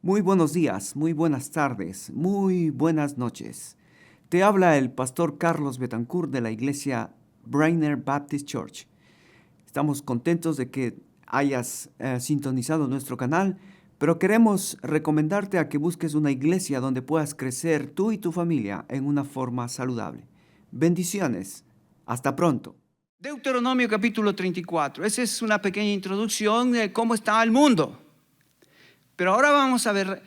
Muy buenos días, muy buenas tardes, muy buenas noches. Te habla el pastor Carlos Betancourt de la iglesia Brainer Baptist Church. Estamos contentos de que hayas sintonizado nuestro canal, pero queremos recomendarte a que busques una iglesia donde puedas crecer tú y tu familia en una forma saludable. Bendiciones. Hasta pronto. Deuteronomio capítulo 34. Esa es una pequeña introducción de cómo está el mundo. Pero ahora vamos a ver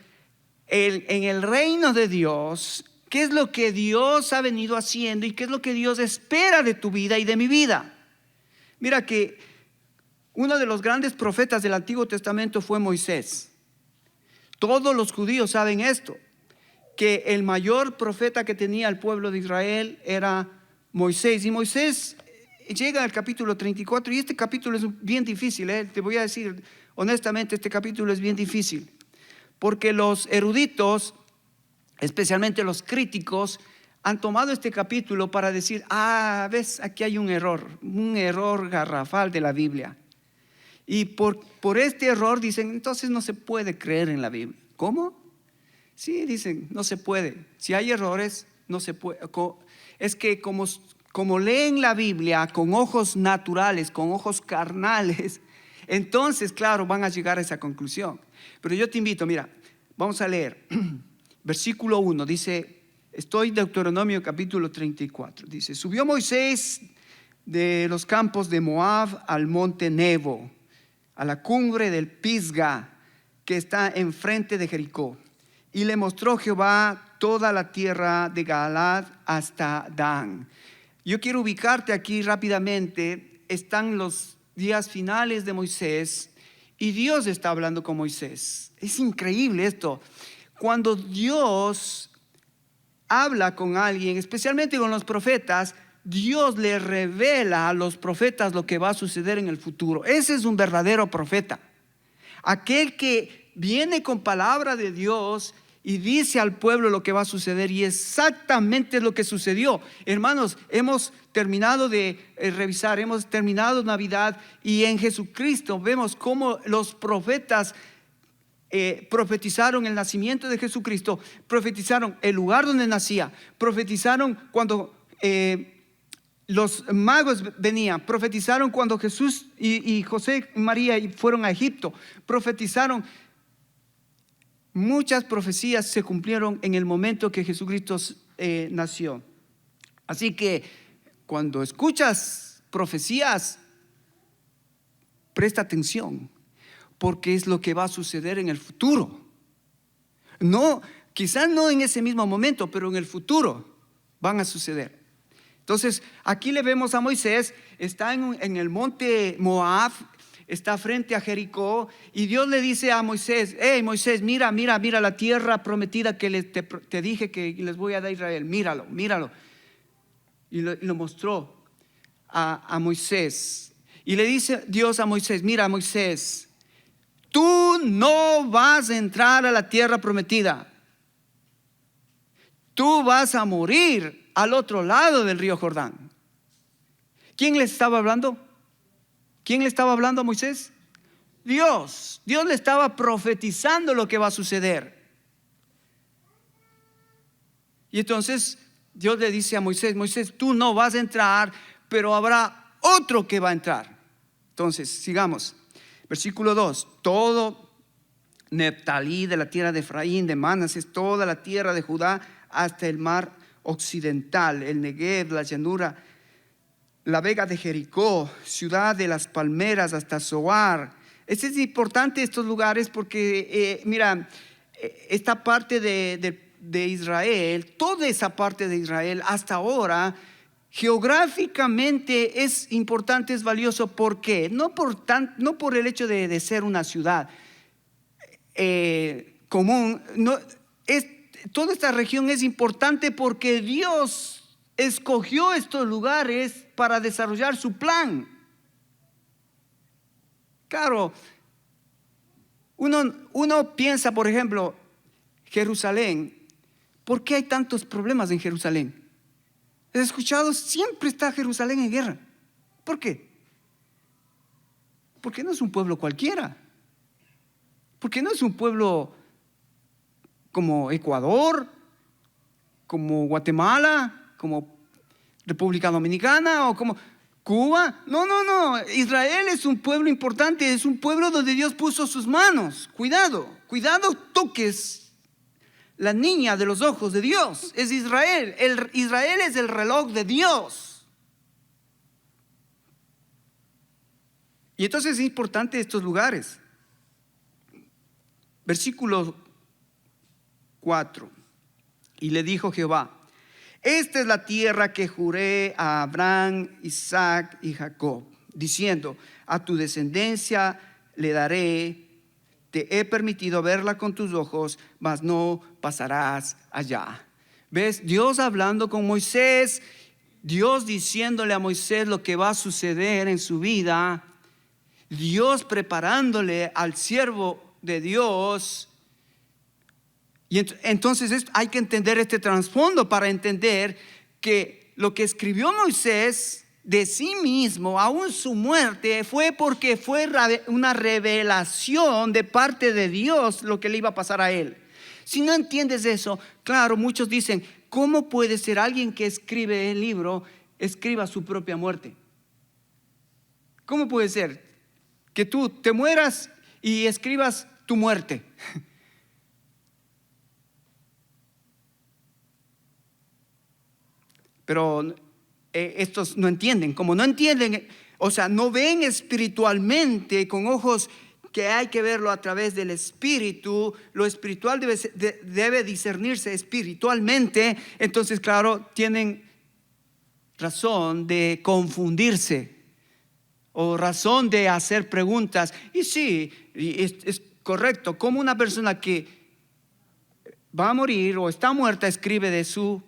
en el reino de Dios, qué es lo que Dios ha venido haciendo y qué es lo que Dios espera de tu vida y de mi vida. Mira que uno de los grandes profetas del Antiguo Testamento fue Moisés. Todos los judíos saben esto, que el mayor profeta que tenía el pueblo de Israel era Moisés. Y Moisés llega al capítulo 34 y este capítulo es bien difícil, te voy a decir honestamente, este capítulo es bien difícil, porque los eruditos, especialmente los críticos, han tomado este capítulo para decir, ves, aquí hay un error garrafal de la Biblia. Y por este error dicen, entonces no se puede creer en la Biblia. ¿Cómo? Sí, dicen, no se puede. Si hay errores, no se puede. Es que como leen la Biblia con ojos naturales, con ojos carnales, entonces, claro, van a llegar a esa conclusión. Pero yo te invito, mira, vamos a leer. Versículo 1, dice, estoy en Deuteronomio capítulo 34. Dice, subió Moisés de los campos de Moab al monte Nebo, a la cumbre del Pisga, que está enfrente de Jericó. Y le mostró Jehová toda la tierra de Galaad hasta Dan. Yo quiero ubicarte aquí rápidamente. Están los días finales de Moisés y Dios está hablando con Moisés. Es increíble esto. Cuando Dios habla con alguien, especialmente con los profetas, Dios le revela a los profetas lo que va a suceder en el futuro. Ese es un verdadero profeta. Aquel que viene con palabra de Dios y dice al pueblo lo que va a suceder, y exactamente lo que sucedió. Hermanos, hemos terminado de revisar, hemos terminado Navidad, y en Jesucristo vemos cómo los profetas profetizaron el nacimiento de Jesucristo, profetizaron el lugar donde nacía, profetizaron cuando los magos venían, profetizaron cuando Jesús y José y María fueron a Egipto, profetizaron. Muchas profecías se cumplieron en el momento que Jesucristo nació. Así que cuando escuchas profecías, presta atención, porque es lo que va a suceder en el futuro. No, quizás no en ese mismo momento, pero en el futuro van a suceder. Entonces, aquí le vemos a Moisés, está en el monte Moab, está frente a Jericó, y Dios le dice a Moisés, Moisés, mira la tierra prometida que te dije que les voy a dar a Israel, míralo. Y lo mostró a Moisés. Y le dice Dios a Moisés, mira Moisés, tú no vas a entrar a la tierra prometida. Tú vas a morir al otro lado del río Jordán. ¿Quién le estaba hablando? ¿Quién le estaba hablando a Moisés? Dios. Dios le estaba profetizando lo que va a suceder. Y entonces Dios le dice a Moisés, Moisés, tú no vas a entrar, pero habrá otro que va a entrar. Entonces, sigamos. Versículo 2. Todo Neftalí, de la tierra de Efraín, de Manasés, toda la tierra de Judá, hasta el mar occidental, el Negev, la llanura, la vega de Jericó, ciudad de las palmeras, hasta Zoar. Es importante estos lugares porque, mira, esta parte de Israel, toda esa parte de Israel hasta ahora, geográficamente es importante, es valioso. ¿Por qué? No por el hecho de ser una ciudad común. Toda esta región es importante porque Dios escogió estos lugares para desarrollar su plan. Claro, uno piensa, por ejemplo, Jerusalén. ¿Por qué hay tantos problemas en Jerusalén? ¿Has escuchado? Siempre está Jerusalén en guerra. ¿Por qué? Porque no es un pueblo cualquiera. Porque no es un pueblo como Ecuador, como Guatemala, como República Dominicana o como Cuba. No. Israel es un pueblo importante, es un pueblo donde Dios puso sus manos. Cuidado toques la niña de los ojos de Dios. Es Israel. Israel es el reloj de Dios. Y entonces es importante estos lugares. Versículo 4. Y le dijo Jehová: esta es la tierra que juré a Abraham, Isaac y Jacob, diciendo: a tu descendencia le daré. Te he permitido verla con tus ojos, mas no pasarás allá. ¿Ves? Dios hablando con Moisés, Dios diciéndole a Moisés lo que va a suceder en su vida, Dios preparándole al siervo de Dios. Y entonces hay que entender este trasfondo para entender que lo que escribió Moisés de sí mismo, aún su muerte, fue porque fue una revelación de parte de Dios lo que le iba a pasar a él. Si no entiendes eso, claro, muchos dicen: ¿cómo puede ser alguien que escribe el libro, escriba su propia muerte? ¿Cómo puede ser que tú te mueras y escribas tu muerte? Pero estos no entienden. Como no entienden, o sea, no ven espiritualmente con ojos que hay que verlo a través del espíritu. Lo espiritual debe discernirse espiritualmente. Entonces, claro, tienen razón de confundirse o razón de hacer preguntas. Y sí, es correcto. Como una persona que va a morir o está muerta escribe de su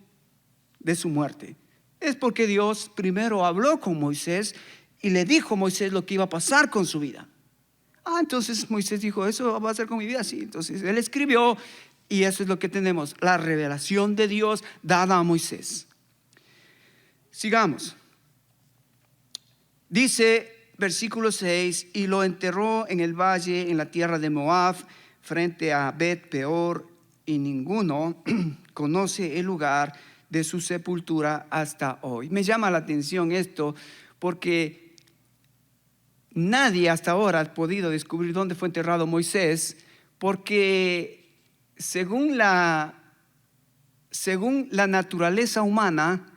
muerte? Es porque Dios primero habló con Moisés y le dijo a Moisés lo que iba a pasar con su vida. Entonces Moisés dijo: eso va a ser con mi vida. Sí, entonces él escribió, y eso es lo que tenemos, la revelación de Dios dada a Moisés. Sigamos. Dice versículo 6: y lo enterró en el valle, en la tierra de Moab, frente a Bet Peor, y ninguno conoce el lugar de su sepultura hasta hoy. Me llama la atención esto porque nadie hasta ahora ha podido descubrir dónde fue enterrado Moisés, porque según la naturaleza humana,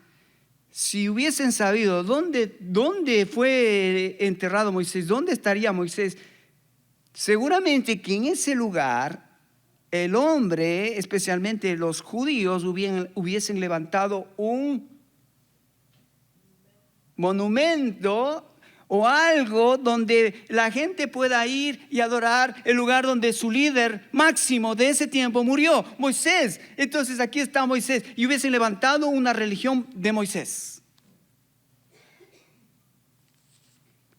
si hubiesen sabido dónde fue enterrado Moisés, dónde estaría Moisés, seguramente que en ese lugar el hombre, especialmente los judíos, hubiesen levantado un monumento o algo donde la gente pueda ir y adorar el lugar donde su líder máximo de ese tiempo murió, Moisés. Entonces aquí está Moisés, y hubiesen levantado una religión de Moisés.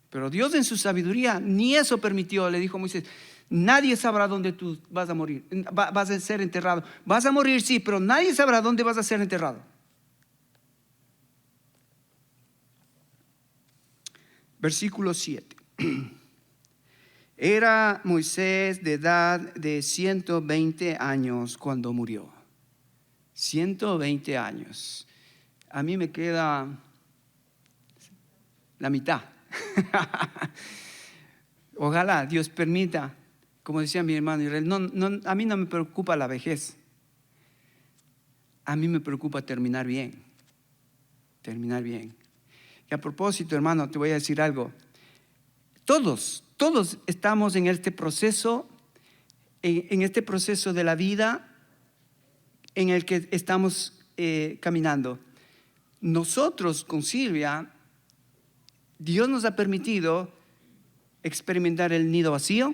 Pero Dios en su sabiduría ni eso permitió. Le dijo a Moisés: nadie sabrá dónde tú vas a morir, vas a ser enterrado. Vas a morir, sí, pero nadie sabrá dónde vas a ser enterrado. Versículo 7. Era Moisés de edad de 120 años cuando murió. 120 años. A mí me queda la mitad. Ojalá Dios permita. Como decía mi hermano Israel, a mí no me preocupa la vejez. A mí me preocupa terminar bien. Terminar bien. Y a propósito, hermano, te voy a decir algo. Todos estamos en este proceso, en este proceso de la vida en el que estamos caminando. Nosotros con Silvia, Dios nos ha permitido experimentar el nido vacío,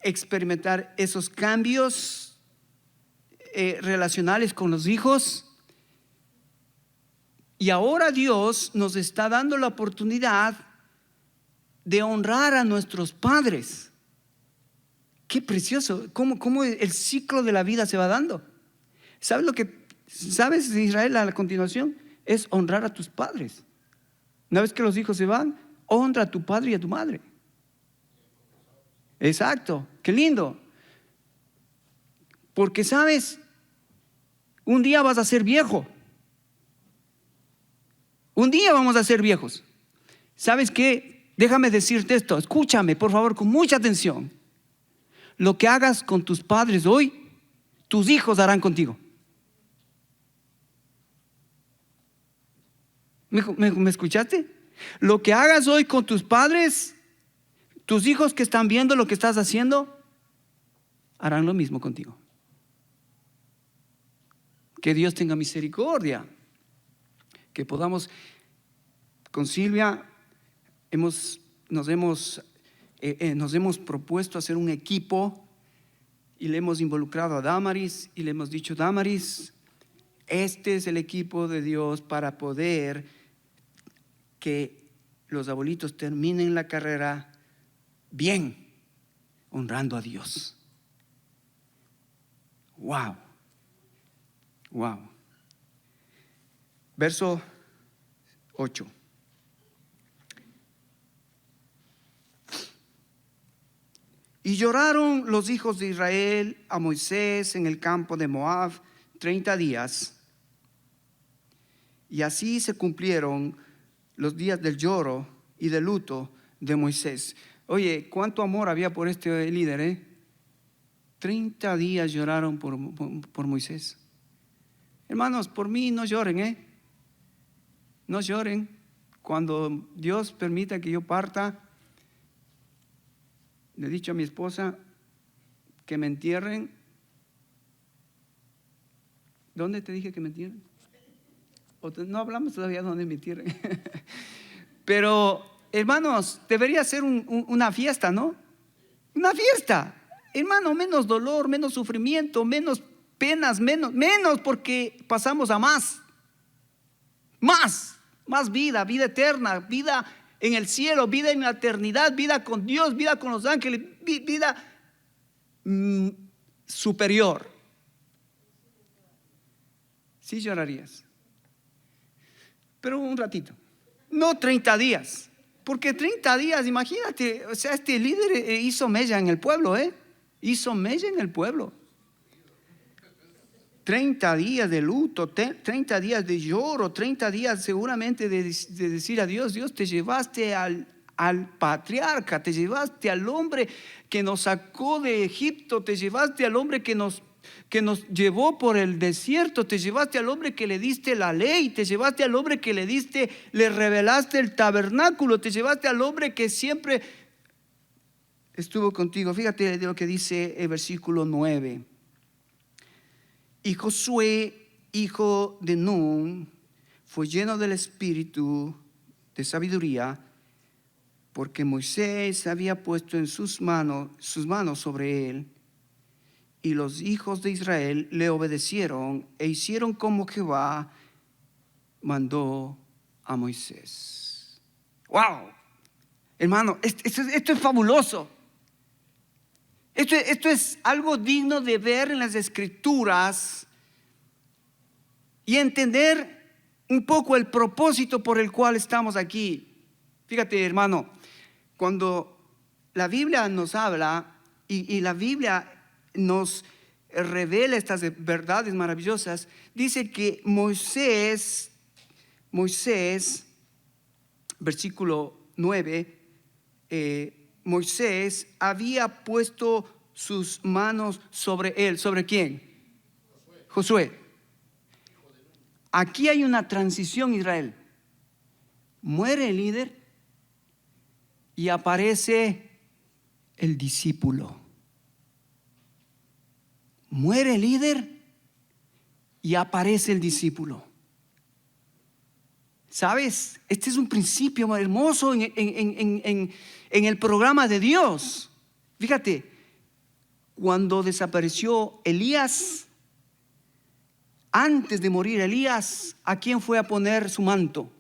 experimentar esos cambios relacionales con los hijos, y ahora Dios nos está dando la oportunidad de honrar a nuestros padres. Qué precioso, cómo el ciclo de la vida se va dando. ¿Sabes, Israel? A la continuación es honrar a tus padres. Una vez que los hijos se van, honra a tu padre y a tu madre. Exacto, qué lindo. Porque, ¿sabes? Un día vas a ser viejo. Un día vamos a ser viejos. ¿Sabes qué? Déjame decirte esto. Escúchame, por favor, con mucha atención. Lo que hagas con tus padres hoy, tus hijos harán contigo. ¿Me escuchaste? Lo que hagas hoy con tus padres, tus hijos que están viendo lo que estás haciendo, harán lo mismo contigo. Que Dios tenga misericordia. Que podamos, con Silvia, nos hemos propuesto hacer un equipo y le hemos involucrado a Damaris y le hemos dicho: Damaris, este es el equipo de Dios para poder que los abuelitos terminen la carrera bien, honrando a Dios. Wow. Verso 8. Y lloraron los hijos de Israel a Moisés en el campo de Moab 30 días. Y así se cumplieron los días del lloro y del luto de Moisés. Oye, ¿cuánto amor había por este líder? 30 días lloraron por Moisés. Hermanos, por mí no lloren, no lloren. Cuando Dios permita que yo parta, le he dicho a mi esposa que me entierren. ¿Dónde te dije que me entierren? No hablamos todavía de dónde me entierren. Pero, hermanos, debería ser una fiesta, ¿no? Una fiesta. Hermano, menos dolor, menos sufrimiento, menos penas, menos, porque pasamos a más vida, vida eterna, vida en el cielo, vida en la eternidad, vida con Dios, vida con los ángeles, vida superior. Sí llorarías, pero un ratito, no 30 días, porque 30 días, imagínate, o sea, este líder hizo mella en el pueblo, hizo mella en el pueblo. 30 días de luto, 30 días de lloro, 30 días seguramente de decir a Dios: Dios, te llevaste al patriarca, te llevaste al hombre que nos sacó de Egipto, te llevaste al hombre que nos llevó por el desierto, te llevaste al hombre que le diste la ley, te llevaste al hombre que le revelaste el tabernáculo, te llevaste al hombre que siempre estuvo contigo. Fíjate de lo que dice el versículo 9. Y Josué, hijo de Nun, fue lleno del espíritu de sabiduría, porque Moisés había puesto en sus manos sobre él. Y los hijos de Israel le obedecieron e hicieron como Jehová mandó a Moisés. ¡Wow! Hermano, esto es fabuloso. Esto es algo digno de ver en las Escrituras y entender un poco el propósito por el cual estamos aquí. Fíjate, hermano, cuando la Biblia nos habla y la Biblia nos revela estas verdades maravillosas, dice que Moisés, versículo 9, Moisés había puesto sus manos sobre él. ¿Sobre quién? Josué. Aquí hay una transición, Israel. Muere el líder y aparece el discípulo. Muere el líder y aparece el discípulo. ¿Sabes? Este es un principio hermoso en el programa de Dios. Fíjate, cuando desapareció Elías, antes de morir Elías, ¿a quién fue a poner su manto?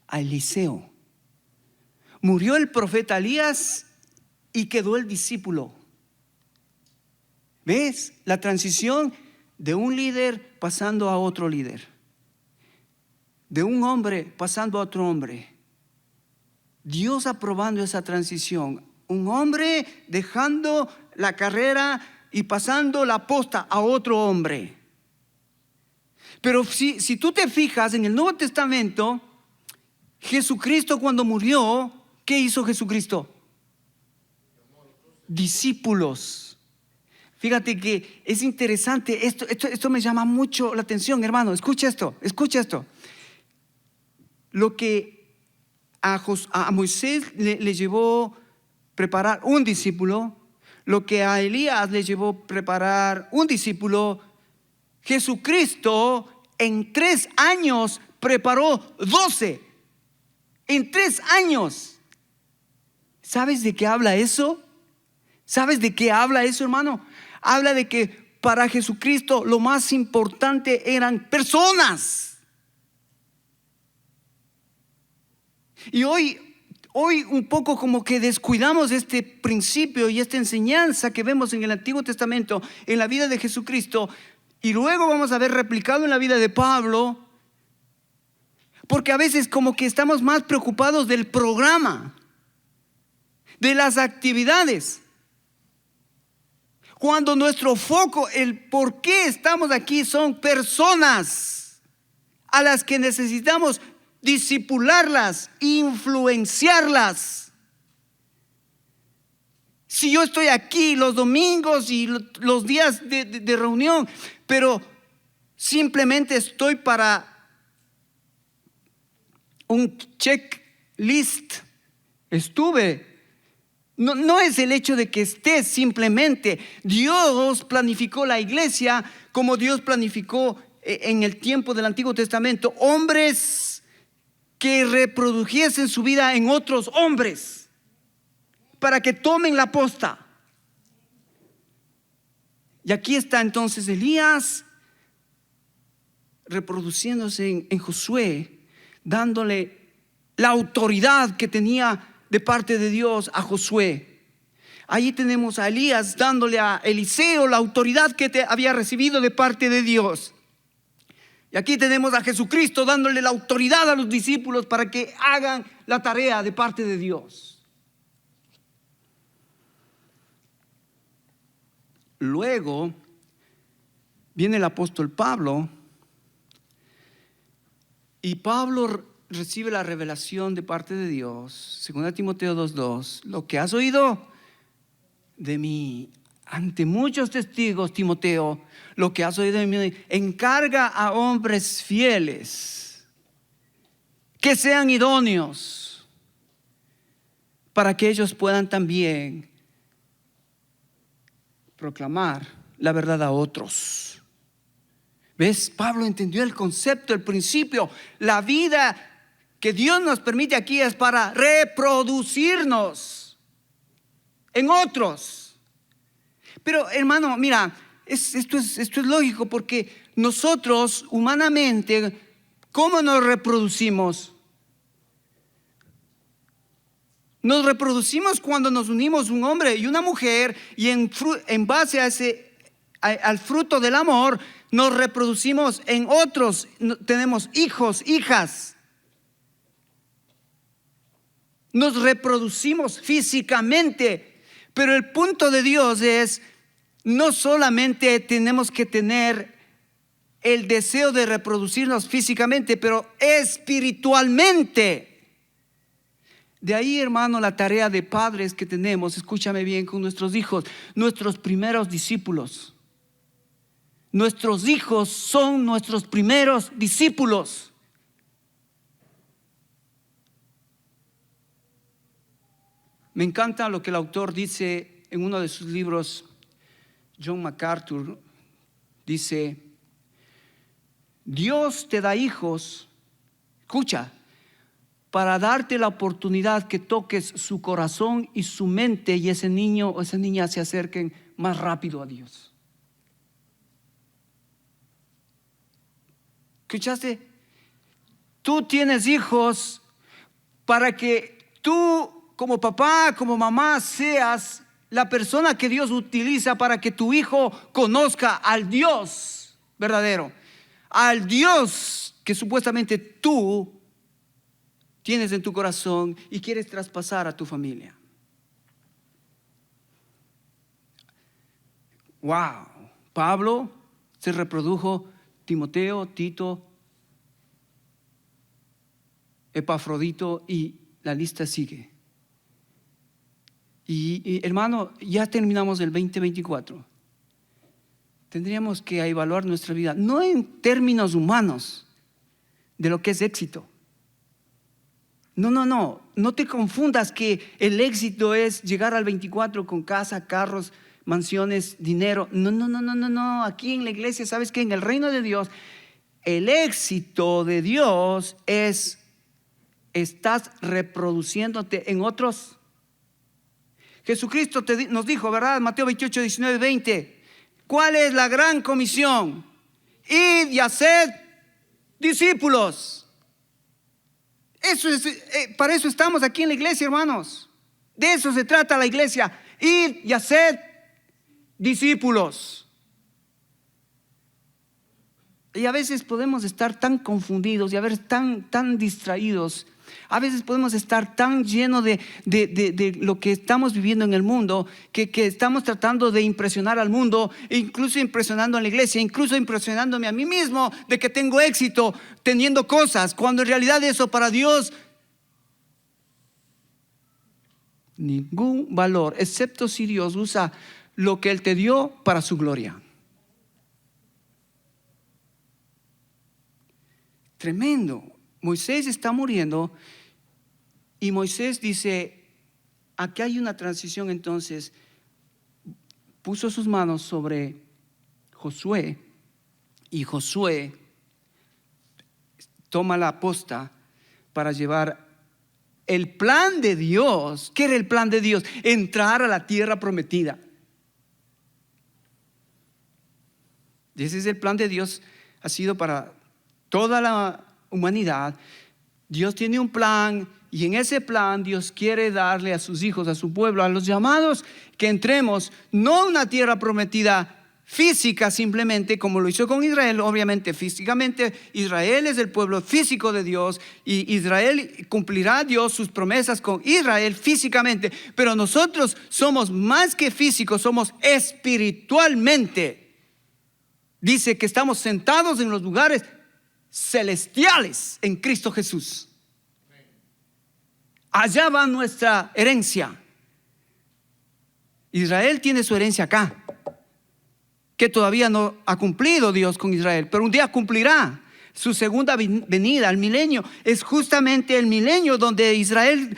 A Eliseo. Murió el profeta Elías y quedó el discípulo. ¿Ves? La transición de un líder pasando a otro líder. De un hombre pasando a otro hombre. Dios aprobando esa transición. Un hombre dejando la carrera y pasando la posta a otro hombre. Pero si tú te fijas en el Nuevo Testamento, Jesucristo cuando murió, ¿qué hizo Jesucristo? Discípulos. Fíjate que es interesante, esto me llama mucho la atención, hermano. Escucha esto. Lo que a Moisés le llevó preparar un discípulo, lo que a Elías le llevó preparar un discípulo, Jesucristo en 3 años preparó 12. En 3 años. ¿Sabes de qué habla eso? ¿Sabes de qué habla eso, hermano? Habla de que para Jesucristo lo más importante eran personas. Y hoy un poco como que descuidamos este principio y esta enseñanza que vemos en el Antiguo Testamento, en la vida de Jesucristo, y luego vamos a ver replicado en la vida de Pablo, porque a veces como que estamos más preocupados del programa, de las actividades, cuando nuestro foco, el por qué estamos aquí, son personas a las que necesitamos discipularlas, influenciarlas. Si yo estoy aquí los domingos y los días de reunión, pero simplemente estoy para un checklist, no es el hecho de que estés, simplemente Dios planificó la iglesia como Dios planificó en el tiempo del Antiguo Testamento, hombres que reprodujesen su vida en otros hombres para que tomen la posta. Y aquí está entonces Elías reproduciéndose en Josué, dándole la autoridad que tenía de parte de Dios a Josué. Allí tenemos a Elías dándole a Eliseo la autoridad que había recibido de parte de Dios. Y aquí tenemos a Jesucristo dándole la autoridad a los discípulos para que hagan la tarea de parte de Dios. Luego viene el apóstol Pablo, y Pablo recibe la revelación de parte de Dios, 2 Timoteo 2:2, lo que has oído de mí ante muchos testigos, Timoteo, lo que has oído de mí, encarga a hombres fieles que sean idóneos para que ellos puedan también proclamar la verdad a otros. ¿Ves? Pablo entendió el concepto, el principio. La vida que Dios nos permite aquí es para reproducirnos en otros. Pero hermano, mira, esto es lógico, porque nosotros humanamente, ¿cómo nos reproducimos? Nos reproducimos cuando nos unimos un hombre y una mujer, y en base al fruto del amor nos reproducimos en otros. Tenemos hijos, hijas. Nos reproducimos físicamente, pero el punto de Dios es, no solamente tenemos que tener el deseo de reproducirnos físicamente, pero espiritualmente. De ahí, hermano, la tarea de padres que tenemos, escúchame bien, con nuestros hijos, nuestros primeros discípulos. Nuestros hijos son nuestros primeros discípulos. Me encanta lo que el autor dice en uno de sus libros. John MacArthur dice: Dios te da hijos, escucha, para darte la oportunidad que toques su corazón y su mente, y ese niño o esa niña se acerquen más rápido a Dios. ¿Escuchaste? Tú tienes hijos para que tú, como papá, como mamá, seas la persona que Dios utiliza para que tu hijo conozca al Dios verdadero, al Dios que supuestamente tú tienes en tu corazón y quieres traspasar a tu familia. Wow. Pablo se reprodujo, Timoteo, Tito, Epafrodito, y la lista sigue. Y hermano, ya terminamos el 2024. Tendríamos que evaluar nuestra vida, no en términos humanos de lo que es éxito. No te confundas que el éxito es llegar al 24 con casa, carros, mansiones, dinero. No. Aquí en la iglesia, ¿sabes qué? En el reino de Dios, el éxito de Dios es, estás reproduciéndote en otros. Jesucristo nos dijo, ¿verdad? Mateo 28, 19, 20. ¿Cuál es la gran comisión? Id y haced discípulos. Eso es, para eso estamos aquí en la iglesia, hermanos. De eso se trata la iglesia. Id y haced discípulos. Y a veces podemos estar tan confundidos y a veces tan distraídos. A veces podemos estar tan llenos de lo que estamos viviendo en el mundo que estamos tratando de impresionar al mundo, incluso impresionando a la iglesia, incluso impresionándome a mí mismo de que tengo éxito teniendo cosas, cuando en realidad eso para Dios ningún valor, excepto si Dios usa lo que Él te dio para su gloria. Tremendo. Moisés está muriendo y Moisés dice, aquí hay una transición. Entonces puso sus manos sobre Josué y Josué toma la posta para llevar el plan de Dios. ¿Qué era el plan de Dios? Entrar a la tierra prometida. Y ese es el plan de Dios, ha sido para toda la humanidad. Dios tiene un plan y en ese plan Dios quiere darle a sus hijos, a su pueblo, a los llamados, que entremos no a una tierra prometida física simplemente como lo hizo con Israel. Obviamente físicamente Israel es el pueblo físico de Dios y Israel cumplirá Dios sus promesas con Israel físicamente, pero nosotros somos más que físicos, somos espiritualmente. Dice que estamos sentados en los lugares celestiales en Cristo Jesús. Allá va nuestra herencia. Israel tiene su herencia acá, que todavía no ha cumplido Dios con Israel, pero un día cumplirá su segunda venida. El milenio es justamente el milenio donde Israel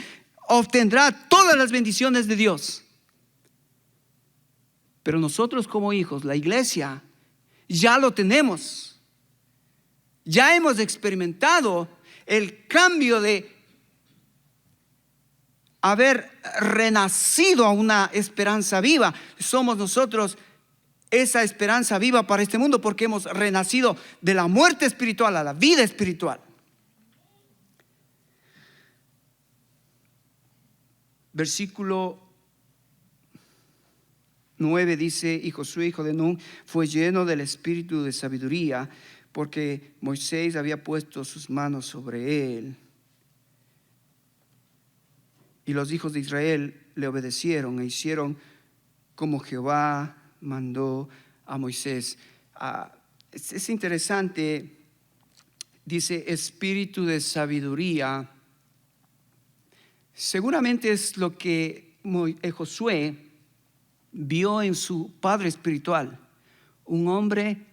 obtendrá todas las bendiciones de Dios. Pero nosotros como hijos, la iglesia, ya lo tenemos. Ya hemos experimentado el cambio de haber renacido a una esperanza viva. Somos nosotros esa esperanza viva para este mundo porque hemos renacido de la muerte espiritual a la vida espiritual. Versículo 9 dice: y Josué, hijo de Nun, fue lleno del espíritu de sabiduría, porque Moisés había puesto sus manos sobre él. Y los hijos de Israel le obedecieron e hicieron como Jehová mandó a Moisés. Es interesante, dice espíritu de sabiduría. Seguramente es lo que Josué vio en su padre espiritual, un hombre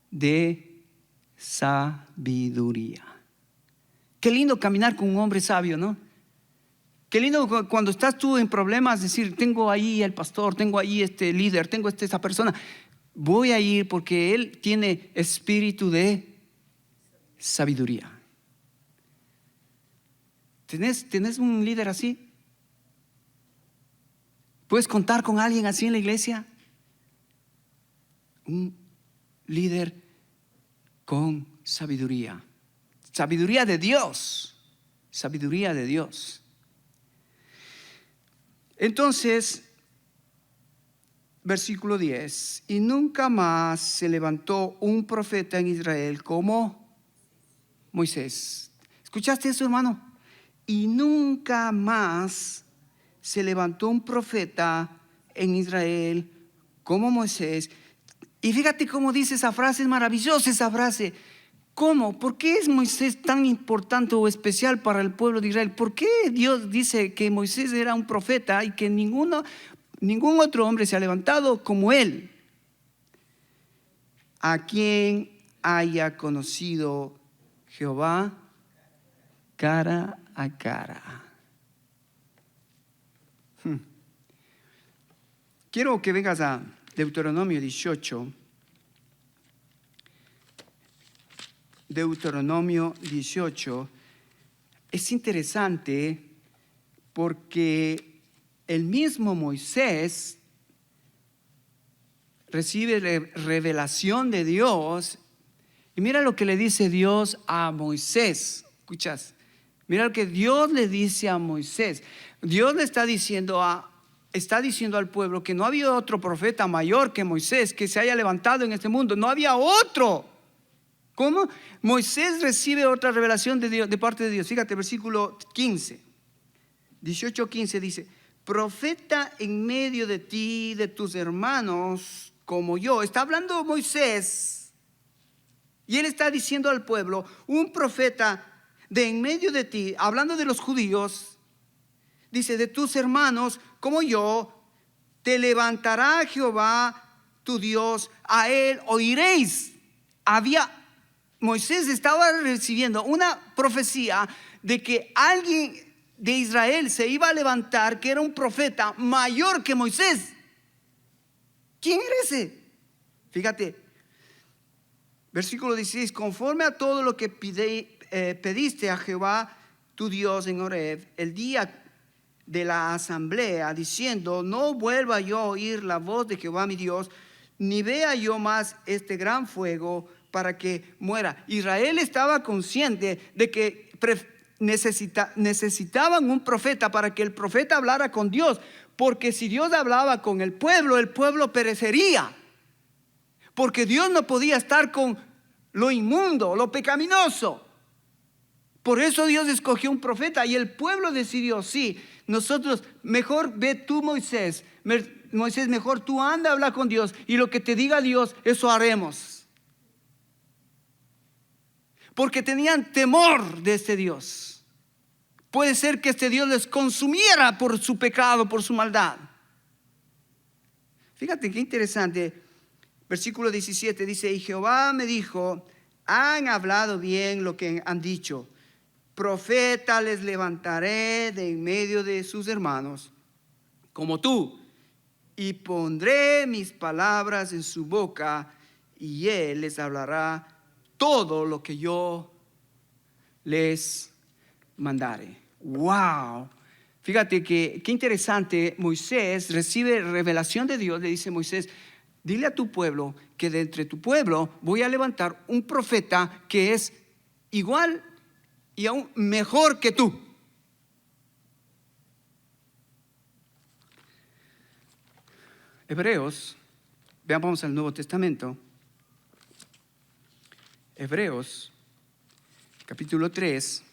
de sabiduría. Qué lindo caminar con un hombre sabio, ¿no? Qué lindo cuando estás tú en problemas decir: tengo ahí el pastor, tengo ahí este líder, tengo esa persona. Voy a ir porque él tiene espíritu de sabiduría. ¿Tenés un líder así? ¿Puedes contar con alguien así en la iglesia? Un líder con sabiduría. Sabiduría de Dios. Sabiduría de Dios. Entonces, versículo 10: y nunca más se levantó un profeta en Israel como Moisés. ¿Escuchaste eso, hermano? Y nunca más se levantó un profeta en Israel como Moisés. Y fíjate cómo dice esa frase, es maravillosa esa frase. ¿Cómo? ¿Por qué es Moisés tan importante o especial para el pueblo de Israel? ¿Por qué Dios dice que Moisés era un profeta y que ningún otro hombre se ha levantado como él? A quien haya conocido Jehová cara a cara. Quiero que vengas a Deuteronomio 18. Deuteronomio 18. Es interesante porque el mismo Moisés recibe revelación de Dios. Y mira lo que le dice Dios a Moisés. ¿Escuchas? Mira lo que Dios le dice a Moisés. Dios le está diciendo al pueblo que no había otro profeta mayor que Moisés que se haya levantado en este mundo. No había otro. ¿Cómo? Moisés recibe otra revelación de Dios, de parte de Dios. Fíjate, versículo 15. 18:15 dice: profeta en medio de ti, de tus hermanos, como yo. Está hablando Moisés. Y él está diciendo al pueblo, un profeta de en medio de ti, hablando de los judíos, dice, de tus hermanos como yo, te levantará Jehová tu Dios, a él oiréis. Moisés estaba recibiendo una profecía de que alguien de Israel se iba a levantar, que era un profeta mayor que Moisés. ¿Quién era ese? Fíjate, versículo 16, conforme a todo lo que pediste a Jehová tu Dios en Horeb, el día de la asamblea, diciendo, no vuelva yo a oír la voz de Jehová mi Dios, ni vea yo más este gran fuego para que muera. Israel estaba consciente de que necesitaban un profeta para que el profeta hablara con Dios, porque si Dios hablaba con el pueblo perecería, porque Dios no podía estar con lo inmundo, lo pecaminoso. Por eso Dios escogió un profeta y el pueblo decidió, sí, nosotros, mejor ve tú Moisés, mejor tú anda a hablar con Dios y lo que te diga Dios, eso haremos. Porque tenían temor de este Dios. Puede ser que este Dios les consumiera por su pecado, por su maldad. Fíjate qué interesante. Versículo 17 dice, y Jehová me dijo, han hablado bien lo que han dicho. Profeta les levantaré de en medio de sus hermanos, como tú, y pondré mis palabras en su boca, y él les hablará todo lo que yo les mandare. Wow. Fíjate qué interesante. Moisés recibe revelación de Dios. Le dice Moisés, dile a tu pueblo que de entre tu pueblo voy a levantar un profeta que es igual y aún mejor que tú. Hebreos, veamos al Nuevo Testamento. Hebreos, capítulo 3.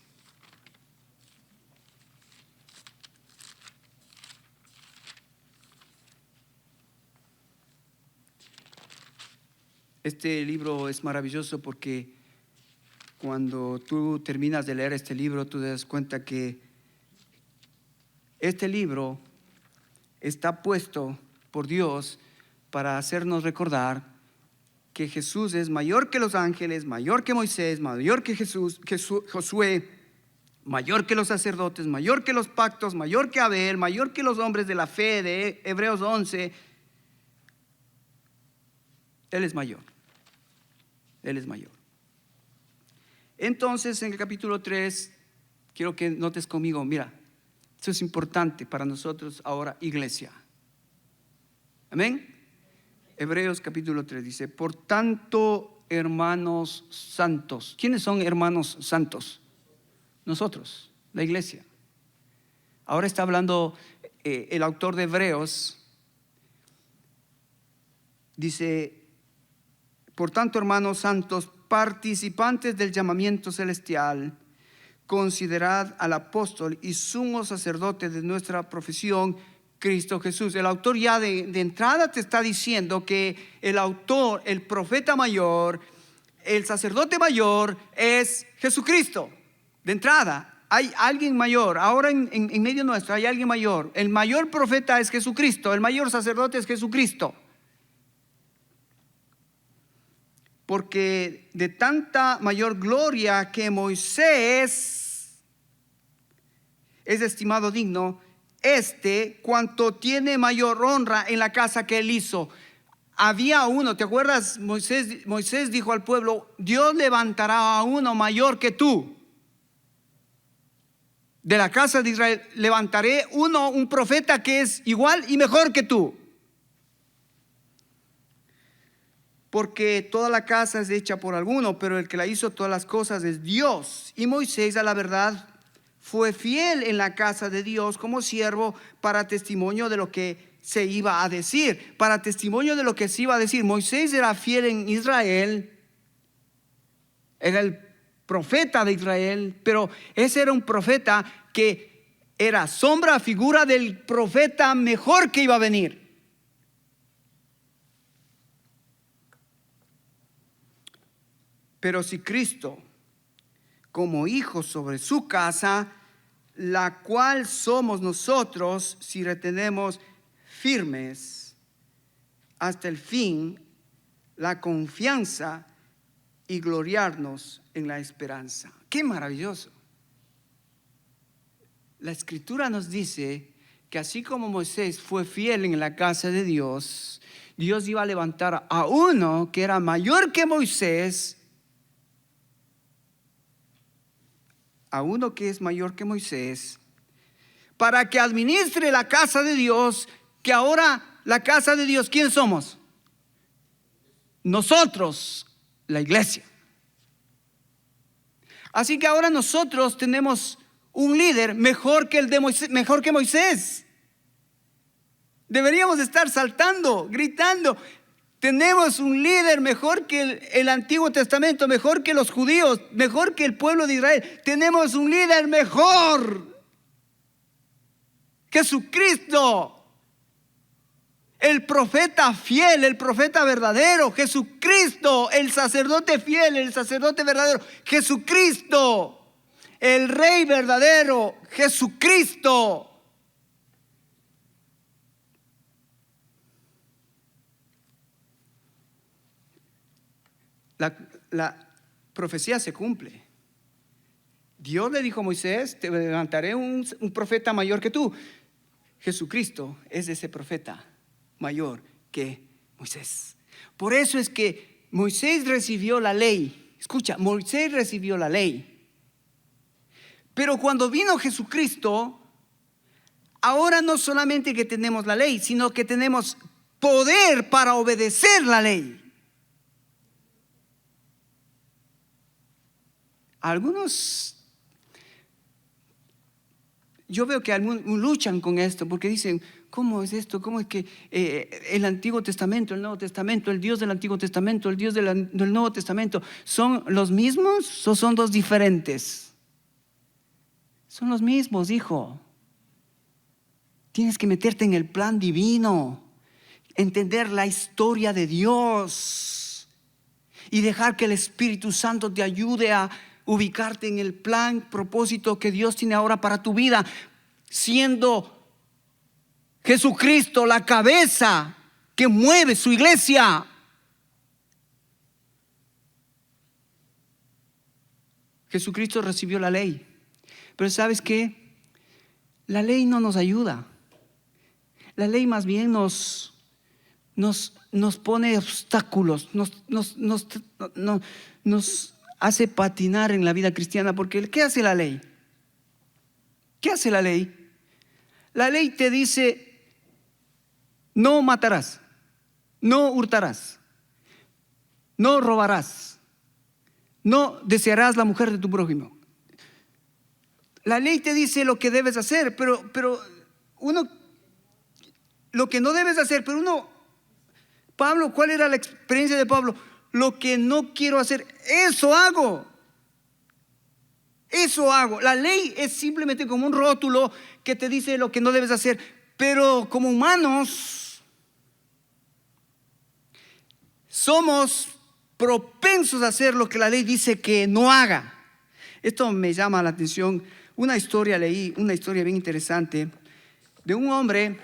Este libro es maravilloso porque cuando tú terminas de leer este libro, tú te das cuenta que este libro está puesto por Dios para hacernos recordar que Jesús es mayor que los ángeles, mayor que Moisés, mayor que Josué, mayor que los sacerdotes, mayor que los pactos, mayor que Abel, mayor que los hombres de la fe de Hebreos 11. Él es mayor. Él es mayor. Entonces, en el capítulo 3, quiero que notes conmigo, mira, esto es importante para nosotros ahora, iglesia. Amén. Hebreos capítulo 3 dice, por tanto, hermanos santos. ¿Quiénes son hermanos santos? Nosotros, la iglesia. Ahora está hablando el autor de Hebreos. Dice, por tanto, hermanos santos, participantes del llamamiento celestial, considerad al apóstol y sumo sacerdote de nuestra profesión, Cristo Jesús. El autor ya de entrada te está diciendo que el autor, el profeta mayor, el sacerdote mayor es Jesucristo. De entrada, hay alguien mayor. Ahora en medio nuestro hay alguien mayor. El mayor profeta es Jesucristo. El mayor sacerdote es Jesucristo. Porque de tanta mayor gloria que Moisés es estimado digno, cuanto tiene mayor honra en la casa que él hizo. Había uno, ¿te acuerdas? Moisés dijo al pueblo: Dios levantará a uno mayor que tú. De la casa de Israel levantaré un profeta que es igual y mejor que tú. Porque toda la casa es hecha por alguno, pero el que la hizo todas las cosas es Dios. Y Moisés, a la verdad, fue fiel en la casa de Dios como siervo para testimonio de lo que se iba a decir. Para testimonio de lo que se iba a decir. Moisés era fiel en Israel. Era el profeta de Israel. Pero ese era un profeta que era sombra, figura del profeta mejor que iba a venir. Pero si Cristo, como hijo sobre su casa, la cual somos nosotros, si retenemos firmes hasta el fin la confianza y gloriarnos en la esperanza. ¡Qué maravilloso! La Escritura nos dice que así como Moisés fue fiel en la casa de Dios, Dios iba a levantar a uno que era mayor que Moisés, a uno que es mayor que Moisés, para que administre la casa de Dios, que ahora la casa de Dios, ¿quién somos? Nosotros, la iglesia. Así que ahora nosotros tenemos un líder mejor que el de Moisés, mejor que Moisés. Deberíamos estar saltando, gritando. Tenemos un líder mejor que el Antiguo Testamento, mejor que los judíos, mejor que el pueblo de Israel. Tenemos un líder mejor. Jesucristo. El profeta fiel, el profeta verdadero. Jesucristo. El sacerdote fiel, el sacerdote verdadero. Jesucristo. El rey verdadero. Jesucristo. La profecía se cumple. Dios le dijo a Moisés: te levantaré un profeta mayor que tú. Jesucristo es ese profeta mayor que Moisés. Por eso es que Moisés recibió la ley. Escucha, Moisés recibió la ley. Pero cuando vino Jesucristo, ahora no solamente que tenemos la ley, sino que tenemos poder para obedecer la ley. Algunos, yo veo que algunos luchan con esto porque dicen: ¿cómo es esto? ¿Cómo es que el Antiguo Testamento, el Nuevo Testamento, el Dios del Antiguo Testamento, el Dios del Nuevo Testamento, son los mismos o son dos diferentes? Son los mismos, hijo. Tienes que meterte en el plan divino, entender la historia de Dios y dejar que el Espíritu Santo te ayude a ubicarte en el plan, propósito que Dios tiene ahora para tu vida, siendo Jesucristo la cabeza que mueve su iglesia. Jesucristo recibió la ley, pero ¿sabes qué? La ley no nos ayuda. La ley más bien nos pone obstáculos, nos hace patinar en la vida cristiana. Porque ¿qué hace la ley? ¿Qué hace la ley? La ley te dice: no matarás, no hurtarás, no robarás, no desearás la mujer de tu prójimo. La ley te dice lo que debes hacer, pero uno, lo que no debes hacer, pero uno, Pablo, ¿cuál era la experiencia de Pablo? Lo que no quiero hacer, eso hago. Eso hago. La ley es simplemente como un rótulo que te dice lo que no debes hacer. Pero como humanos somos propensos a hacer lo que la ley dice que no haga. Esto me llama la atención. Leí una historia bien interesante de un hombre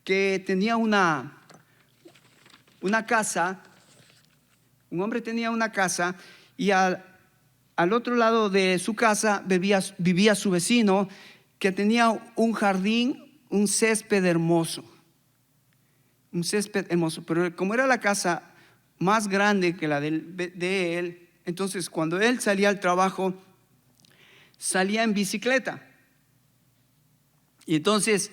que tenía una casa. Un hombre tenía una casa y al otro lado de su casa vivía su vecino, que tenía un jardín, un césped hermoso. Un césped hermoso. Pero como era la casa más grande que la de él, entonces cuando él salía al trabajo, salía en bicicleta. Y entonces,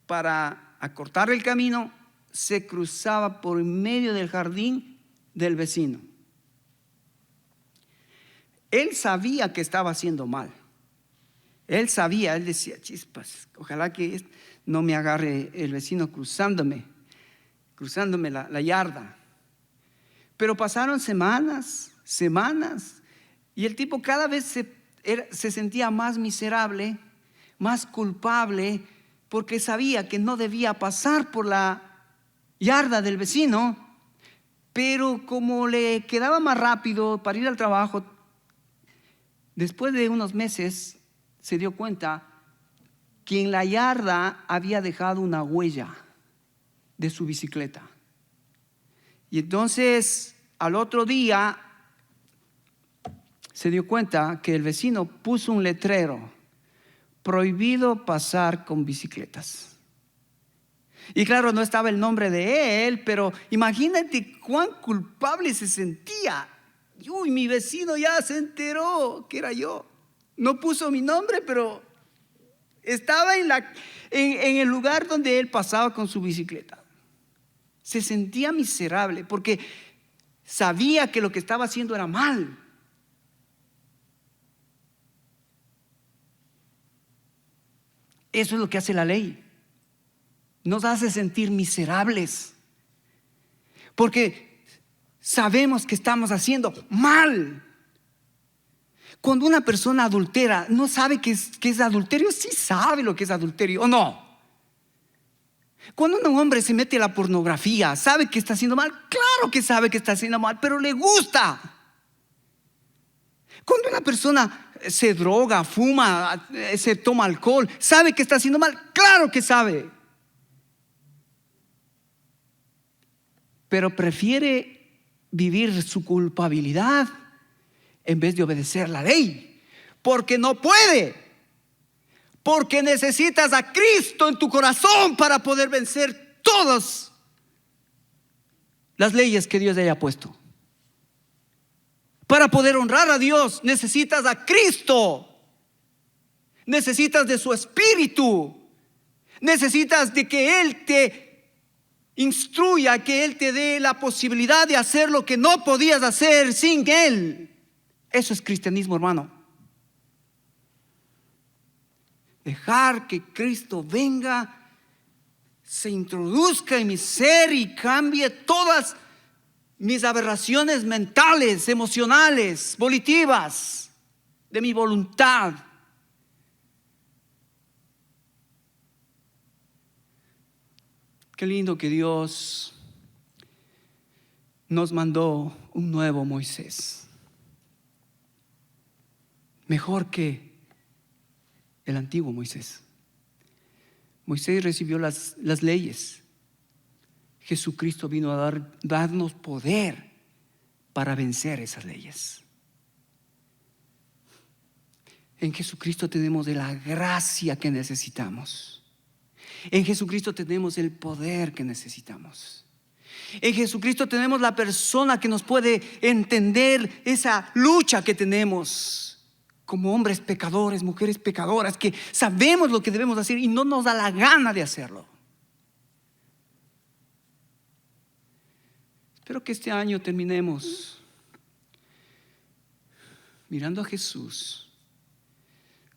para acortar el camino, se cruzaba por medio del jardín del vecino. Él sabía que estaba haciendo mal. Él decía, chispas, ojalá que no me agarre el vecino cruzándome la yarda. Pero pasaron semanas, y el tipo cada vez se sentía más miserable, más culpable, porque sabía que no debía pasar por la yarda del vecino, pero como le quedaba más rápido para ir al trabajo, después de unos meses se dio cuenta que en la yarda había dejado una huella de su bicicleta. Y entonces al otro día se dio cuenta que el vecino puso un letrero: prohibido pasar con bicicletas. Y claro, no estaba el nombre de él, pero imagínate cuán culpable se sentía. Uy, mi vecino ya se enteró que era yo. No puso mi nombre, pero estaba en el lugar donde él pasaba con su bicicleta. Se sentía miserable porque sabía que lo que estaba haciendo era mal. Eso es lo que hace la ley. Nos hace sentir miserables porque sabemos que estamos haciendo mal. Cuando una persona adultera no sabe qué es adulterio, sí sabe lo que es adulterio, ¿o no? Cuando un hombre se mete a la pornografía, ¿sabe que está haciendo mal? Claro que sabe que está haciendo mal, pero le gusta. Cuando una persona se droga, fuma, se toma alcohol, ¿sabe que está haciendo mal? Claro que sabe. Pero prefiere vivir su culpabilidad en vez de obedecer la ley, porque no puede, porque necesitas a Cristo en tu corazón para poder vencer todas las leyes que Dios haya puesto. Para poder honrar a Dios necesitas a Cristo, necesitas de su Espíritu, necesitas de que Él te instruya, que Él te dé la posibilidad de hacer lo que no podías hacer sin Él. Eso es cristianismo, hermano. Dejar que Cristo venga, se introduzca en mi ser y cambie todas mis aberraciones mentales, emocionales, volitivas, de mi voluntad. Qué lindo que Dios nos mandó un nuevo Moisés. Mejor que el antiguo Moisés. Moisés recibió las leyes. Jesucristo vino a darnos poder para vencer esas leyes. En Jesucristo tenemos de la gracia que necesitamos. En Jesucristo tenemos el poder que necesitamos. En Jesucristo tenemos la persona que nos puede entender esa lucha que tenemos como hombres pecadores, mujeres pecadoras, que sabemos lo que debemos hacer y no nos da la gana de hacerlo. Espero que este año terminemos mirando a Jesús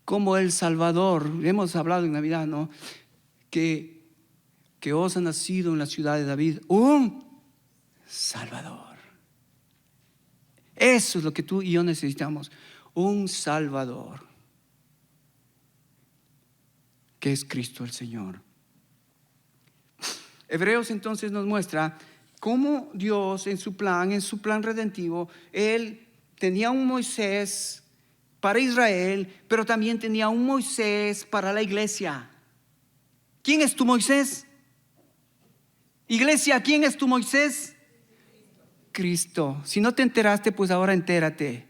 como el Salvador. Hemos hablado en Navidad, ¿no? Que os ha nacido en la ciudad de David un Salvador. Eso es lo que tú y yo necesitamos. Un Salvador, que es Cristo el Señor. Hebreos entonces nos muestra cómo Dios en su plan redentivo, Él tenía un Moisés para Israel, pero también tenía un Moisés para la iglesia. ¿Quién es tu Moisés? Iglesia, ¿quién es tu Moisés? Cristo. Si no te enteraste, pues ahora entérate.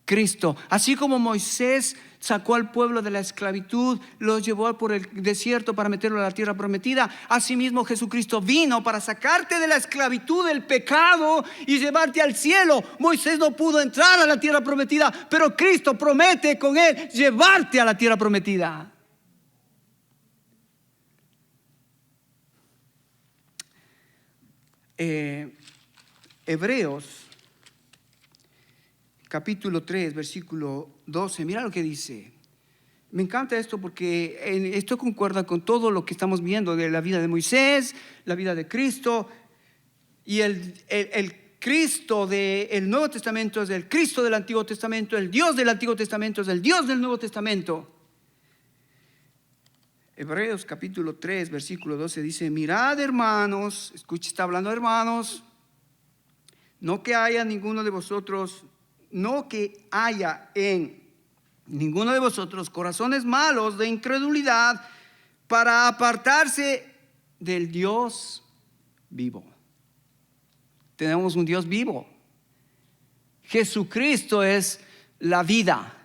Cristo. Así como Moisés sacó al pueblo de la esclavitud, los llevó por el desierto para meterlo a la tierra prometida, asimismo Jesucristo vino para sacarte de la esclavitud del pecado y llevarte al cielo. Moisés no pudo entrar a la tierra prometida, pero Cristo promete con él llevarte a la tierra prometida. Hebreos capítulo 3, versículo 12, mira lo que dice. Me encanta esto porque esto concuerda con todo lo que estamos viendo de la vida de Moisés, la vida de Cristo. Y el Cristo del Nuevo Testamento es el Cristo del Antiguo Testamento, el Dios del Antiguo Testamento es el Dios del Nuevo Testamento. Hebreos capítulo 3, versículo 12 dice: mirad, hermanos, escucha, está hablando hermanos, no que haya en ninguno de vosotros corazones malos de incredulidad para apartarse del Dios vivo. Tenemos un Dios vivo. Jesucristo es la vida.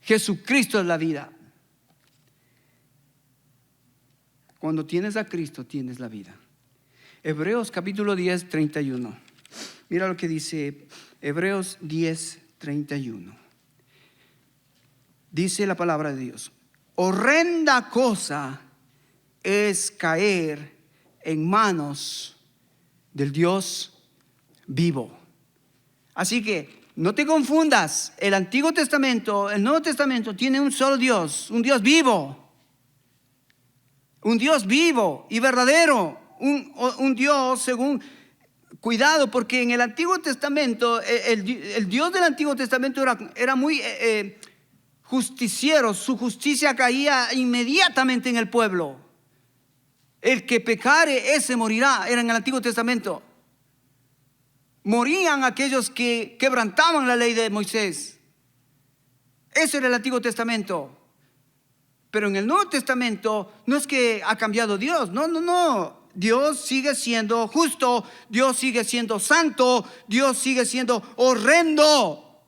Jesucristo es la vida. Cuando tienes a Cristo, tienes la vida. Hebreos capítulo 10, 31. Mira lo que dice Hebreos 10, 31. Dice la palabra de Dios: horrenda cosa es caer en manos del Dios vivo. Así que no te confundas. El Antiguo Testamento, el Nuevo Testamento tiene un solo Dios, un Dios vivo. Un Dios vivo y verdadero. Un Dios según... Cuidado, porque en el Antiguo Testamento, el Dios del Antiguo Testamento era muy justiciero. Su justicia caía inmediatamente en el pueblo. El que pecare, ese morirá. Era en el Antiguo Testamento. Morían aquellos que quebrantaban la ley de Moisés. Ese era el Antiguo Testamento. Pero en el Nuevo Testamento no es que ha cambiado Dios. No. Dios sigue siendo justo. Dios sigue siendo santo. Dios sigue siendo horrendo.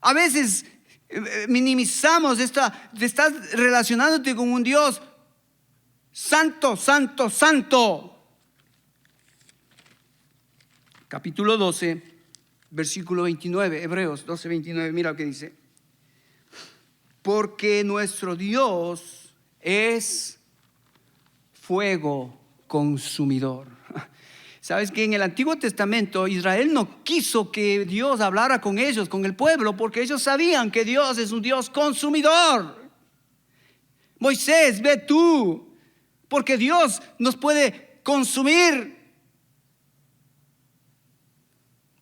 A veces minimizamos estás relacionándote con un Dios santo, santo, santo. Capítulo 12, versículo 29. Hebreos 12, 29. Mira lo que dice: porque nuestro Dios es fuego consumidor. Sabes que en el Antiguo Testamento Israel no quiso que Dios hablara con ellos, con el pueblo, porque ellos sabían que Dios es un Dios consumidor. Moisés, ve tú, porque Dios nos puede consumir.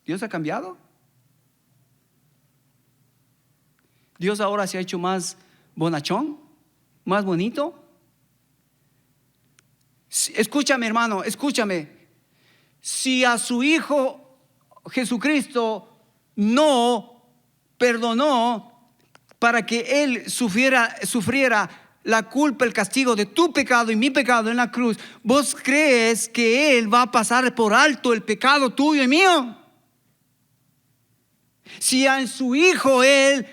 ¿Dios ha cambiado? Dios ahora se ha hecho más bonachón, más bonito. Escúchame, hermano, escúchame. Si a su Hijo Jesucristo no perdonó para que Él sufriera la culpa, el castigo de tu pecado y mi pecado en la cruz, ¿vos crees que Él va a pasar por alto el pecado tuyo y mío? Si a su Hijo Él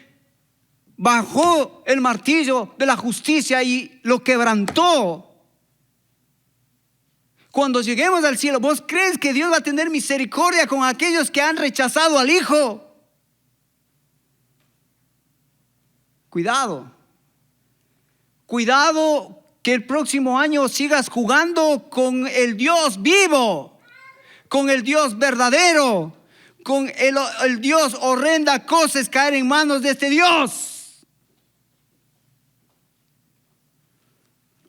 bajó el martillo de la justicia y lo quebrantó, cuando lleguemos al cielo, ¿vos crees que Dios va a tener misericordia con aquellos que han rechazado al Hijo? Cuidado que el próximo año sigas jugando con el Dios vivo, con el Dios verdadero, con el Dios. Horrenda cosa es caer en manos de este Dios.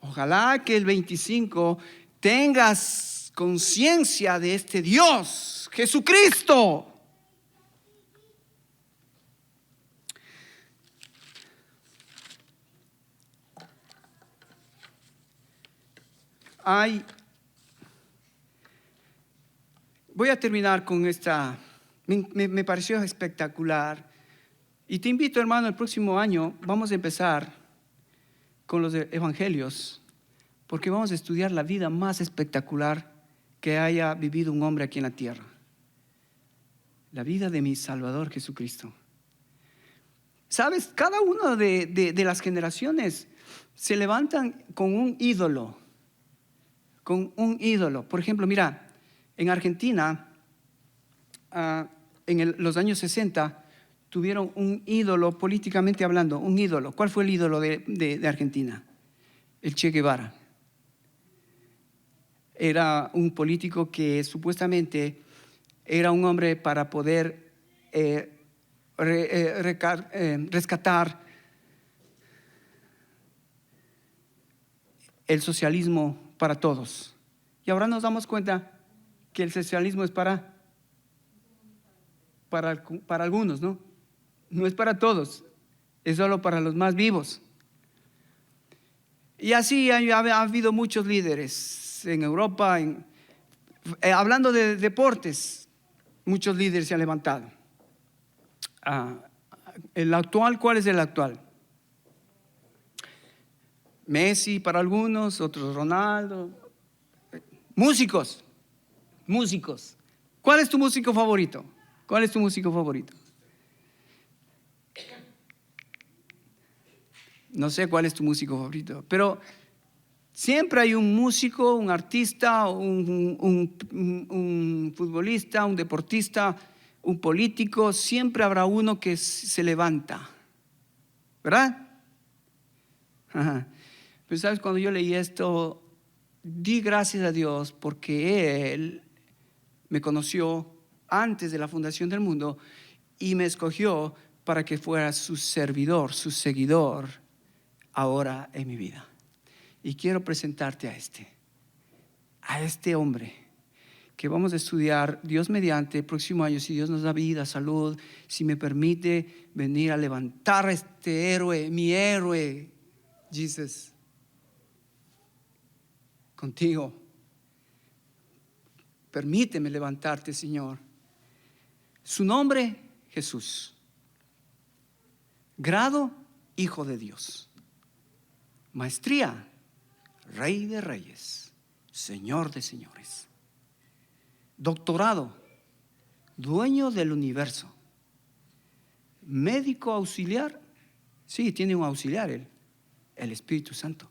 Ojalá que el 25 tengas conciencia de este Dios, Jesucristo. Voy a terminar con esta, me pareció espectacular. Y te invito, hermano, el próximo año vamos a empezar con los evangelios, porque vamos a estudiar la vida más espectacular que haya vivido un hombre aquí en la tierra. La vida de mi Salvador Jesucristo. ¿Sabes? Cada una de las generaciones se levantan con un ídolo. Con un ídolo. Por ejemplo, mira, en Argentina, los años 60, tuvieron un ídolo políticamente hablando, un ídolo. ¿Cuál fue el ídolo de Argentina? El Che Guevara. Era un político que supuestamente era un hombre para poder rescatar el socialismo para todos. Y ahora nos damos cuenta que el socialismo es para algunos, ¿no? No es para todos, es solo para los más vivos. Y así ha habido muchos líderes en Europa, hablando de deportes, muchos líderes se han levantado. El actual, ¿cuál es el actual? Messi para algunos, otros Ronaldo. Músicos. ¿Cuál es tu músico favorito? ¿Cuál es tu músico favorito? No sé cuál es tu músico favorito, pero siempre hay un músico, un artista, un futbolista, un deportista, un político. Siempre habrá uno que se levanta, ¿verdad? Ajá. Pero sabes, cuando yo leí esto, di gracias a Dios porque Él me conoció antes de la fundación del mundo y me escogió para que fuera su servidor, su seguidor ahora en mi vida. Y quiero presentarte a este hombre que vamos a estudiar, Dios mediante, el próximo año, si Dios nos da vida, salud, si me permite venir a levantar a este héroe, mi héroe, Jesús, contigo. Permíteme levantarte, Señor. Su nombre, Jesús. Grado, Hijo de Dios. Maestría, Rey de Reyes, Señor de Señores. Doctorado, dueño del universo. Médico auxiliar, sí, tiene un auxiliar el Espíritu Santo.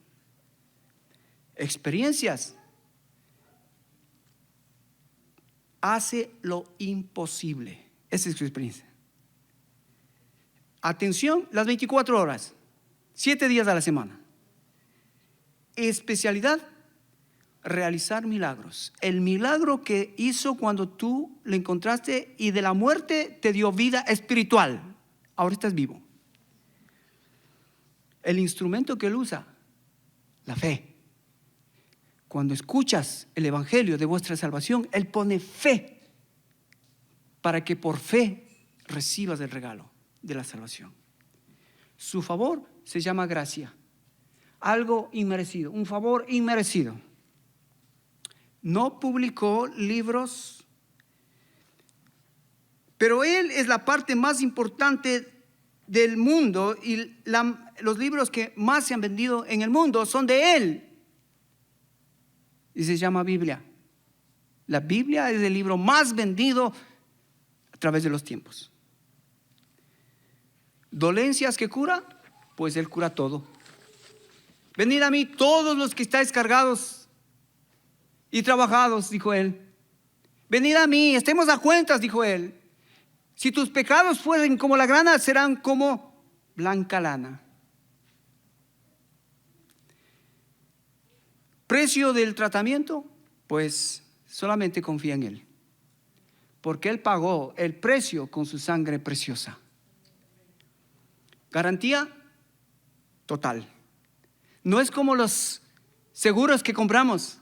Experiencias, hace lo imposible. Esa es su experiencia. Atención, las 24 horas, 7 días a la semana. Especialidad, realizar milagros. El milagro que hizo cuando tú le encontraste y de la muerte te dio vida espiritual. Ahora estás vivo. El instrumento que él usa, la fe. Cuando escuchas el evangelio de vuestra salvación, Él pone fe para que por fe recibas el regalo de la salvación. Su favor se llama gracia, algo inmerecido, un favor inmerecido. No publicó libros, pero Él es la parte más importante del mundo y los libros que más se han vendido en el mundo son de Él. Y se llama Biblia. La Biblia es el libro más vendido a través de los tiempos. ¿Dolencias que cura? Pues Él cura todo. Venid a mí todos los que estáis cargados y trabajados, dijo Él. Venid a mí, estemos a cuentas, dijo Él. Si tus pecados fueren como la grana, serán como blanca lana. ¿Precio del tratamiento? Pues solamente confía en Él, porque Él pagó el precio con su sangre preciosa. Garantía total. No es como los seguros que compramos,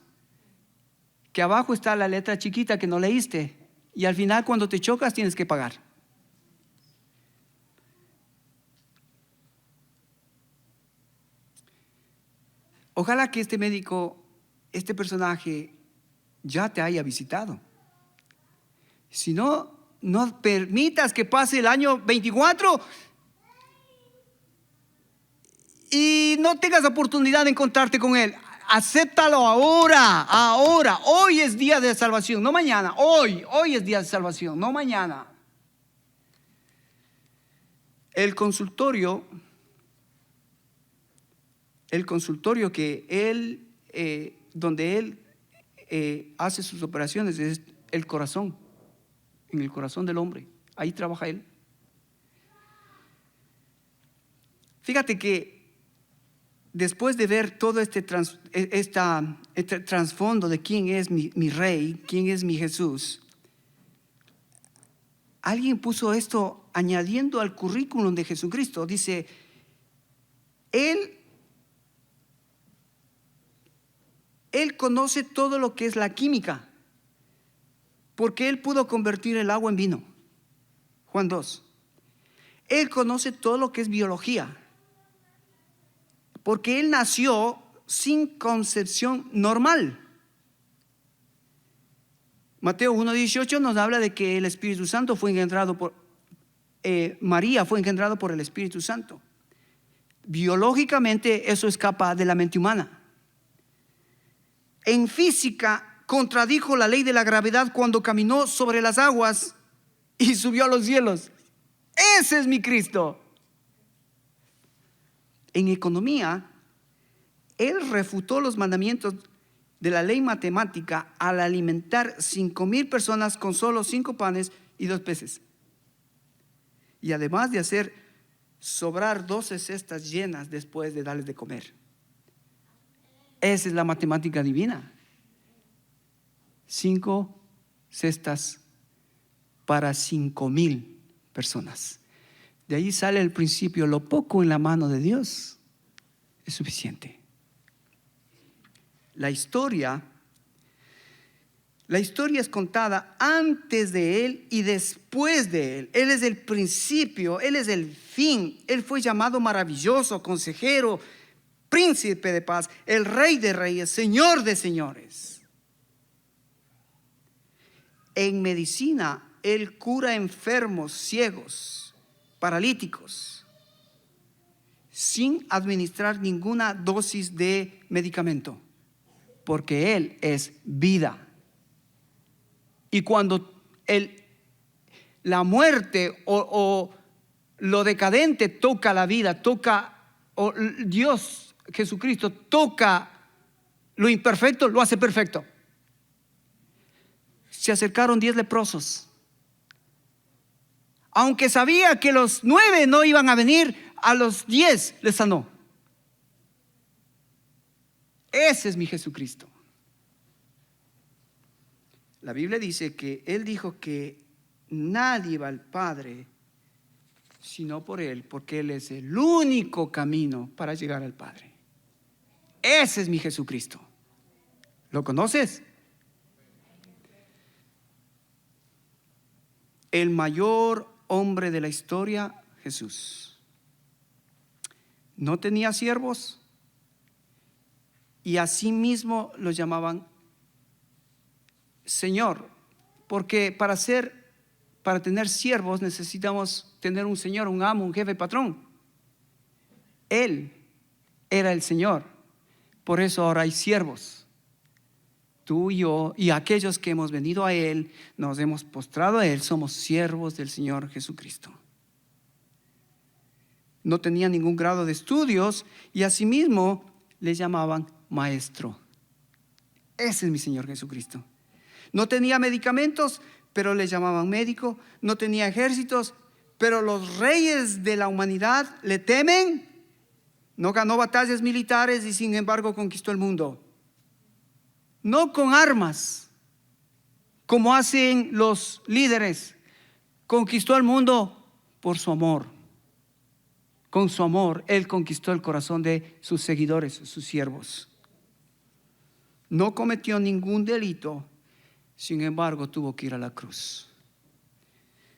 que abajo está la letra chiquita que no leíste y al final cuando te chocas tienes que pagar. Ojalá que este médico este personaje ya te haya visitado. Si no, no permitas que pase el año 24 y no tengas oportunidad de encontrarte con Él. Acéptalo ahora, ahora. Hoy es día de salvación, no mañana. Hoy es día de salvación, no mañana. El consultorio que él, donde él hace sus operaciones es el corazón, en el corazón del hombre. Ahí trabaja él. Fíjate que después de ver todo este trasfondo de quién es mi rey, quién es mi Jesús, alguien puso esto añadiendo al currículum de Jesucristo. Dice, Él conoce todo lo que es la química, porque Él pudo convertir el agua en vino. Juan 2. Él conoce todo lo que es biología, porque Él nació sin concepción normal. Mateo 1:18 nos habla de que el Espíritu Santo fue engendrado por María fue engendrado por el Espíritu Santo. Biológicamente eso escapa de la mente humana. En física contradijo la ley de la gravedad cuando caminó sobre las aguas y subió a los cielos. Ese es mi Cristo. En economía, Él refutó los mandamientos de la ley matemática al alimentar 5,000 personas con solo 5 panes y 2 peces. Y además de hacer sobrar 12 cestas llenas después de darles de comer. Esa es la matemática divina. 5 cestas para 5,000 personas. De ahí sale el principio: lo poco en la mano de Dios es suficiente. La historia es contada antes de Él y después de Él. Él es el principio, Él es el fin. Él fue llamado maravilloso, consejero, príncipe de paz, el rey de reyes, señor de señores. En medicina, Él cura enfermos, ciegos, paralíticos, sin administrar ninguna dosis de medicamento, porque Él es vida. Y cuando la muerte o lo decadente toca la vida, o Dios Jesucristo toca lo imperfecto, lo hace perfecto. Se acercaron 10 leprosos. Aunque sabía que los 9 no iban a venir, a los 10 les sanó. Ese es mi Jesucristo. La Biblia dice que Él dijo que nadie va al Padre sino por Él, porque Él es el único camino para llegar al Padre. Ese es mi Jesucristo. ¿Lo conoces? El mayor hombre de la historia, Jesús. No tenía siervos y asimismo lo llamaban Señor, porque para tener siervos necesitamos tener un señor, un amo, un jefe, patrón. Él era el Señor, por eso ahora hay siervos. Tú y yo y aquellos que hemos venido a Él, nos hemos postrado a Él, somos siervos del Señor Jesucristo. No tenía ningún grado de estudios y asimismo le llamaban maestro. Ese es mi Señor Jesucristo. No tenía medicamentos, pero le llamaban médico. No tenía ejércitos, pero los reyes de la humanidad le temen. No ganó batallas militares y sin embargo conquistó el mundo. No con armas, como hacen los líderes. Conquistó el mundo por su amor. Con su amor, Él conquistó el corazón de sus seguidores, sus siervos. No cometió ningún delito. Sin embargo, tuvo que ir a la cruz.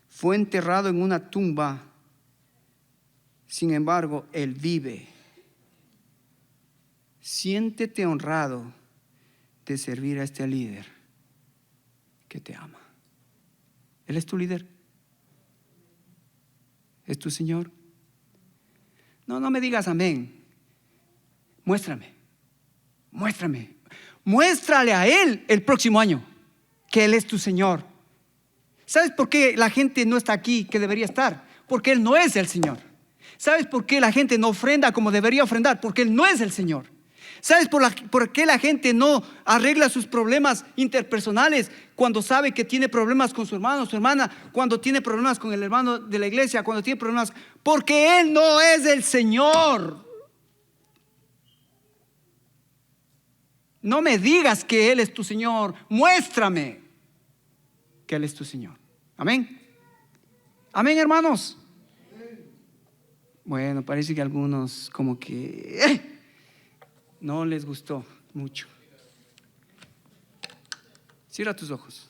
Fue enterrado en una tumba. Sin embargo, Él vive. Siéntete honrado de servir a este líder que te ama. Él es tu líder. ¿Es tu Señor? No me digas amén. Muéstrame. Muéstrale a Él el próximo año que Él es tu Señor. ¿Sabes por qué la gente no está aquí que debería estar? Porque Él no es el Señor. ¿Sabes por qué la gente no ofrenda como debería ofrendar? Porque Él no es el Señor. ¿Sabes por qué la gente no arregla sus problemas interpersonales cuando sabe que tiene problemas con su hermano o su hermana? Cuando tiene problemas con el hermano de la iglesia, cuando tiene problemas, porque Él no es el Señor. No me digas que Él es tu Señor. Muéstrame que Él es tu Señor. Amén. Amén, hermanos. Bueno, parece que algunos como que no les gustó mucho. Cierra tus ojos.